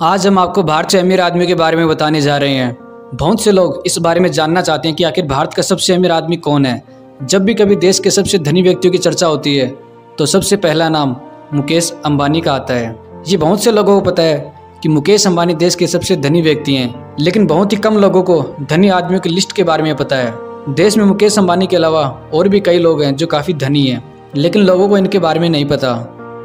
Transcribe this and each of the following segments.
आज हम आपको भारत के अमीर आदमी के बारे में बताने जा रहे हैं। बहुत से लोग इस बारे में जानना चाहते हैं कि आखिर भारत का सबसे अमीर आदमी कौन है। जब भी कभी देश के सबसे धनी व्यक्तियों की चर्चा होती है तो सबसे पहला नाम मुकेश अंबानी का आता है। ये बहुत से लोगों को पता है कि मुकेश अंबानी देश के सबसे धनी व्यक्ति हैं, लेकिन बहुत ही कम लोगों को धनी आदमियों की लिस्ट के बारे में पता है। देश में मुकेश अंबानी के अलावा और भी कई लोग हैं जो काफ़ी धनी हैं, लेकिन लोगों को इनके बारे में नहीं पता।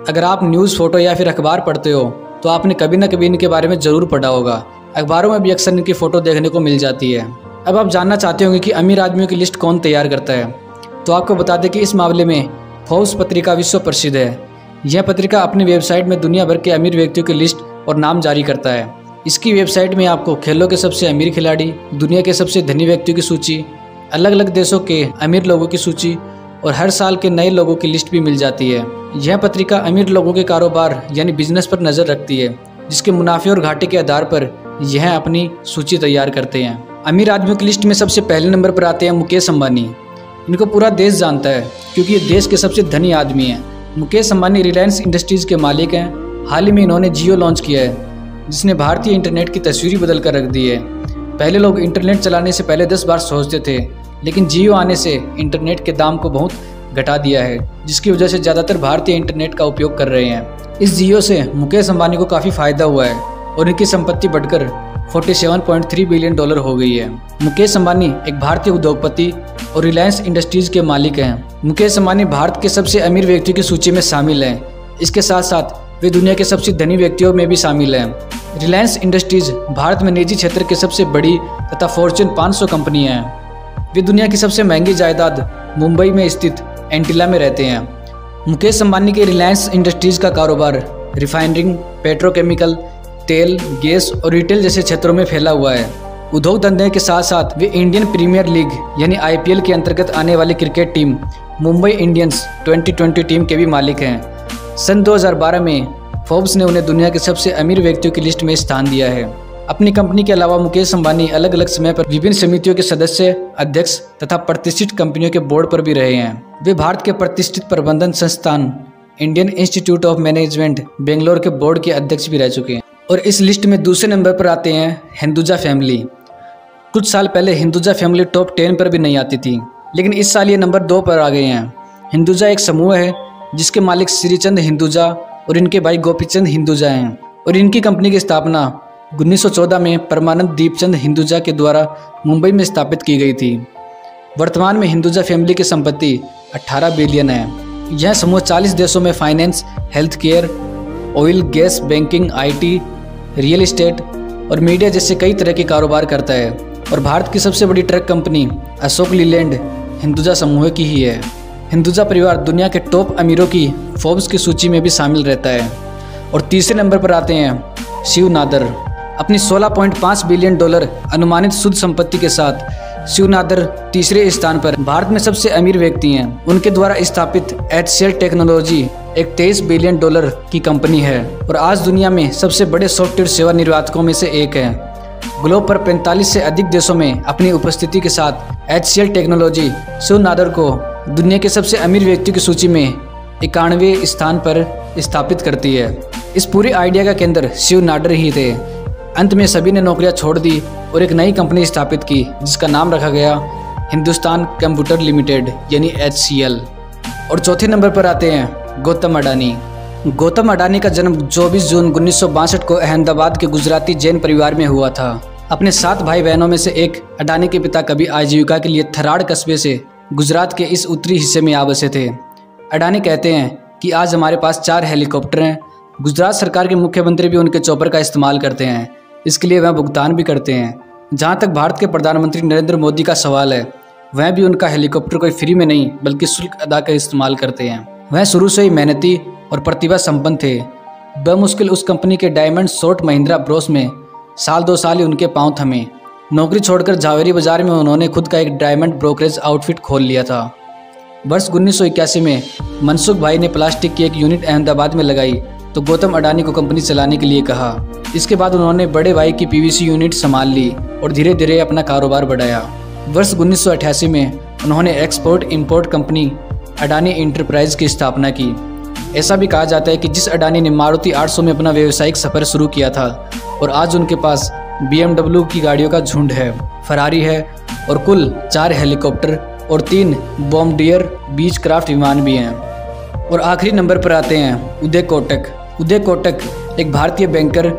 अगर आप न्यूज़, फोटो या फिर अखबार पढ़ते हो तो आपने कभी ना कभी इनके बारे में ज़रूर पढ़ा होगा। अखबारों में भी अक्सर इनकी फ़ोटो देखने को मिल जाती है। अब आप जानना चाहते होंगे कि अमीर आदमियों की लिस्ट कौन तैयार करता है, तो आपको बता दें कि इस मामले में फोर्ब्स पत्रिका विश्व प्रसिद्ध है। यह पत्रिका अपनी वेबसाइट में दुनिया भर के अमीर व्यक्तियों की लिस्ट और नाम जारी करता है। इसकी वेबसाइट में आपको खेलों के सबसे अमीर खिलाड़ी, दुनिया के सबसे धनी व्यक्तियों की सूची, अलग अलग देशों के अमीर लोगों की सूची और हर साल के नए लोगों की लिस्ट भी मिल जाती है। यह पत्रिका अमीर लोगों के कारोबार यानी बिजनेस पर नज़र रखती है, जिसके मुनाफे और घाटे के आधार पर यह अपनी सूची तैयार करते हैं। अमीर आदमियों की लिस्ट में सबसे पहले नंबर पर आते हैं मुकेश अंबानी। इनको पूरा देश जानता है क्योंकि ये देश के सबसे धनी आदमी हैं। मुकेश अंबानी रिलायंस इंडस्ट्रीज़ के मालिक हैं। हाल ही में इन्होंने जियो लॉन्च किया है, जिसने भारतीय इंटरनेट की तस्वीर बदल कर रख दी है। पहले लोग इंटरनेट चलाने से पहले 10 बार सोचते थे, लेकिन जियो आने से इंटरनेट के दाम को बहुत घटा दिया है, जिसकी वजह से ज़्यादातर भारतीय इंटरनेट का उपयोग कर रहे हैं। इस जियो से मुकेश अंबानी को काफ़ी फायदा हुआ है और इनकी संपत्ति बढ़कर $47.3 बिलियन हो गई है। मुकेश अंबानी एक भारतीय उद्योगपति और रिलायंस इंडस्ट्रीज़ के मालिक हैं। मुकेश अंबानी भारत के सबसे अमीर व्यक्तियों की सूची में शामिल हैं। इसके साथ साथ वे दुनिया के सबसे धनी व्यक्तियों में भी शामिल हैं। रिलायंस इंडस्ट्रीज़ भारत में निजी क्षेत्र की सबसे बड़ी तथा फॉर्च्यून 500 कंपनी है। वे दुनिया की सबसे महंगी जायदाद मुंबई में स्थित एंटिला में रहते हैं। मुकेश अंबानी के रिलायंस इंडस्ट्रीज़ का कारोबार रिफाइनरिंग, पेट्रोकेमिकल, तेल, गैस और रिटेल जैसे क्षेत्रों में फैला हुआ है। उद्योग धंधे के साथ साथ वे इंडियन प्रीमियर लीग यानी IPL के अंतर्गत आने वाली cricket team Mumbai Indians 2020 team के भी मालिक हैं। सन 2012 में फोर्ब्स ने उन्हें दुनिया के सबसे अमीर व्यक्तियों की लिस्ट में स्थान दिया है। अपनी कंपनी के अलावा मुकेश अंबानी अलग अलग समय पर विभिन्न समितियों के सदस्य, अध्यक्ष तथा प्रतिष्ठित कंपनियों के बोर्ड पर भी रहे हैं। वे भारत के प्रतिष्ठित प्रबंधन संस्थान Indian institute of management Bangalore के बोर्ड के अध्यक्ष भी रह चुके हैं। और इस लिस्ट में दूसरे नंबर पर आते हैं हिंदुजा फैमिली। कुछ साल पहले हिंदुजा फैमिली टॉप 10 पर भी नहीं आती थी, लेकिन इस साल ये नंबर 2 पर आ गए हैं। हिंदुजा एक समूह है जिसके मालिक श्रीचंद हिंदुजा और इनके भाई गोपीचंद हिंदुजा हैं, और इनकी कंपनी की स्थापना 1914 में परमानंद दीपचंद हिंदुजा के द्वारा मुंबई में स्थापित की गई थी। वर्तमान में हिंदुजा फैमिली की संपत्ति 18 बिलियन है। यह समूह 40 देशों में finance, health care, oil, gas, banking, IT, real estate और मीडिया जैसे कई तरह के कारोबार करता है। और भारत की सबसे बड़ी ट्रक कंपनी अशोक लीलैंड हिंदुजा समूह की ही है। हिंदुजा परिवार दुनिया के टॉप अमीरों की फोर्ब्स की सूची में भी शामिल रहता है। और तीसरे नंबर पर आते हैं शिव नादर। अपनी $16.5 बिलियन अनुमानित शुद्ध संपत्ति के साथ शिव नादर तीसरे स्थान पर भारत में सबसे अमीर व्यक्ति हैं। उनके द्वारा स्थापित HCL टेक्नोलॉजी एक $23 बिलियन की कंपनी है और आज दुनिया में सबसे बड़े सॉफ्टवेयर सेवा निर्यातकों में से एक है। ग्लोब पर 45 से अधिक देशों में अपनी उपस्थिति के साथ HCL टेक्नोलॉजी शिव नादर को दुनिया के सबसे अमीर व्यक्तियों की सूची में 91वें स्थान पर स्थापित करती है। इस पूरे आइडिया का केंद्र शिव नादर ही थे। अंत में सभी ने नौकरियां छोड़ दी और एक नई कंपनी स्थापित की जिसका नाम रखा गया हिंदुस्तान कंप्यूटर लिमिटेड यानी HCL। और चौथे नंबर पर आते हैं गौतम अडानी। गौतम अडानी का जन्म 24 जून 1962 को अहमदाबाद के गुजराती जैन परिवार में हुआ था। अपने 7 भाई बहनों में से एक अडानी के पिता कभी आजीविका के लिए थराड़ कस्बे से गुजरात के इस उत्तरी हिस्से में आ बसे थे। अडानी कहते हैं कि आज हमारे पास 4 हेलीकॉप्टर हैं। गुजरात सरकार के मुख्यमंत्री भी उनके चॉपर का इस्तेमाल करते हैं, इसके लिए वह भुगतान भी करते हैं। जहां तक भारत के प्रधानमंत्री नरेंद्र मोदी का सवाल है, वह भी उनका हेलीकॉप्टर कोई फ्री में नहीं बल्कि शुल्क अदा कर इस्तेमाल करते हैं। वह शुरू से ही मेहनती और प्रतिभा संपन्न थे। बमुश्किल उस कंपनी के डायमंड शॉर्ट महिंद्रा ब्रोस में साल 2 साल ही उनके पांव थमे। नौकरी छोड़कर झावेरी बाजार में उन्होंने खुद का एक डायमंड ब्रोकरेज आउटफिट खोल लिया था। वर्ष 1981 में मनसुख भाई ने प्लास्टिक की एक यूनिट अहमदाबाद में लगाई तो गौतम अडानी को कंपनी चलाने के लिए कहा। इसके बाद उन्होंने बड़े भाई की PVC यूनिट संभाल ली और धीरे धीरे अपना कारोबार बढ़ाया। वर्ष 1988 में उन्होंने export import company Adani enterprise की स्थापना की। ऐसा भी कहा जाता है कि जिस अडानी ने मारुति 800 में अपना व्यावसायिक सफ़र शुरू किया था और आज उनके पास BMW की गाड़ियों का झुंड है, फरारी है और कुल 4 हेलीकॉप्टर और 3 बॉम्बार्डियर बीचक्राफ्ट विमान भी हैं। और आखिरी नंबर पर आते हैं उदय कोटक। उदय कोटक एक भारतीय बैंकर,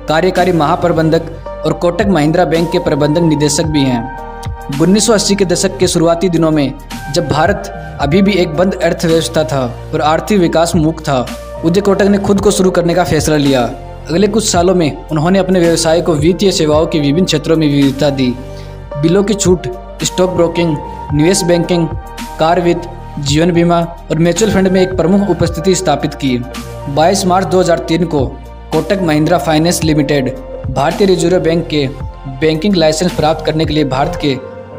कार्यकारी महाप्रबंधक और कोटक महिंद्रा बैंक के प्रबंधक निदेशक भी हैं। 1980 के दशक के शुरुआती दिनों में जब भारत अभी भी एक बंद अर्थव्यवस्था था और आर्थिक विकास मुक्त था, उदय कोटक ने खुद को शुरू करने का फैसला लिया। अगले कुछ सालों में उन्होंने अपने व्यवसाय को वित्तीय सेवाओं के विभिन्न क्षेत्रों में विविधता दी। बिलों की छूट, स्टॉक ब्रोकिंग, निवेश बैंकिंग, कार वित्त, जीवन बीमा और म्यूचुअल फंड में एक प्रमुख उपस्थिति स्थापित की। 22 मार्च 2003 को कोटक महिंद्रा फाइनेंस लिमिटेड भारतीय रिजर्व बैंक के बैंकिंग लाइसेंस प्राप्त करने के लिए भारत के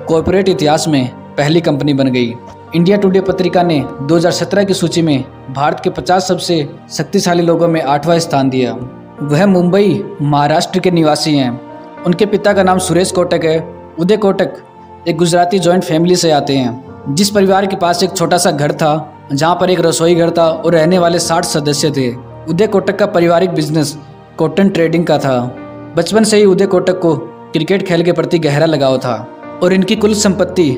कॉर्पोरेट इतिहास में पहली कंपनी बन गई। इंडिया टुडे पत्रिका ने 2017 की सूची में भारत के 50 सबसे शक्तिशाली लोगों में 8वां स्थान दिया। वह मुंबई, महाराष्ट्र के निवासी हैं। उनके पिता का नाम सुरेश कोटक है। उदय कोटक एक गुजराती जॉइंट फैमिली से आते हैं, जिस परिवार के पास एक छोटा सा घर था जहां पर एक रसोई घर था और रहने वाले 60 सदस्य थे। उदय कोटक का पारिवारिक बिजनेस कॉटन ट्रेडिंग का था। बचपन से ही उदय कोटक को क्रिकेट खेल के प्रति गहरा लगाव था और इनकी कुल संपत्ति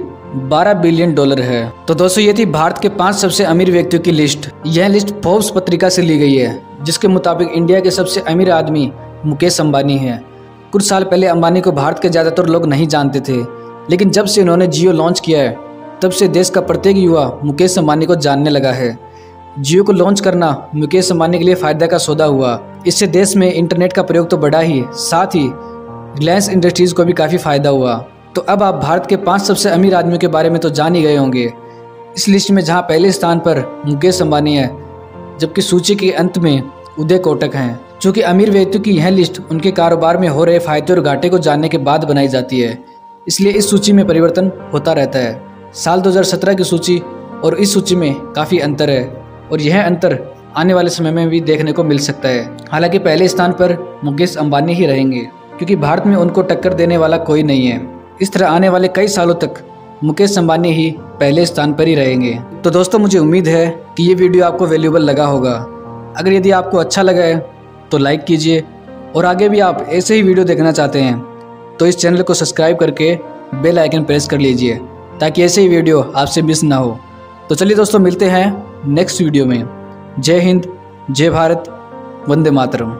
$12 बिलियन है। तो दोस्तों, ये थी भारत के 5 सबसे अमीर व्यक्तियों की लिस्ट। यह लिस्ट फोर्ब्स पत्रिका से ली गई है, जिसके मुताबिक इंडिया के सबसे अमीर आदमी मुकेश अंबानी है। कुछ साल पहले अंबानी को भारत के ज़्यादातर लोग नहीं जानते थे, लेकिन जब से उन्होंने जियो लॉन्च किया है तब से देश का प्रत्येक युवा मुकेश अंबानी को जानने लगा है। जियो को लॉन्च करना मुकेश अंबानी के लिए फ़ायदा का सौदा हुआ। इससे देश में इंटरनेट का प्रयोग तो बढ़ा ही, साथ ही रिलायंस इंडस्ट्रीज़ को भी काफ़ी फ़ायदा हुआ। तो अब आप भारत के 5 सबसे अमीर आदमियों के बारे में तो जान ही गए होंगे। इस लिस्ट में जहां पहले स्थान पर मुकेश अंबानी है, जबकि सूची के अंत में उदय कोटक हैं। चूँकि अमीर व्यक्तियों की यह लिस्ट उनके कारोबार में हो रहे फायदे और घाटे को जानने के बाद बनाई जाती है, इसलिए इस सूची में परिवर्तन होता रहता है। साल 2017 की सूची और इस सूची में काफ़ी अंतर है और यह अंतर आने वाले समय में भी देखने को मिल सकता है। हालांकि पहले स्थान पर मुकेश अंबानी ही रहेंगे, क्योंकि भारत में उनको टक्कर देने वाला कोई नहीं है। इस तरह आने वाले कई सालों तक मुकेश अंबानी ही पहले स्थान पर ही रहेंगे। तो दोस्तों, मुझे उम्मीद है कि ये वीडियो आपको वैल्यूएबल लगा होगा। अगर यदि आपको अच्छा लगा है तो लाइक कीजिए और आगे भी आप ऐसे ही वीडियो देखना चाहते हैं तो इस चैनल को सब्सक्राइब करके बेल आइकन प्रेस कर लीजिए, ताकि ऐसे ही वीडियो आपसे मिस ना हो। तो चलिए दोस्तों, मिलते हैं नेक्स्ट वीडियो में। जय हिंद, जय भारत, वंदे मातरम।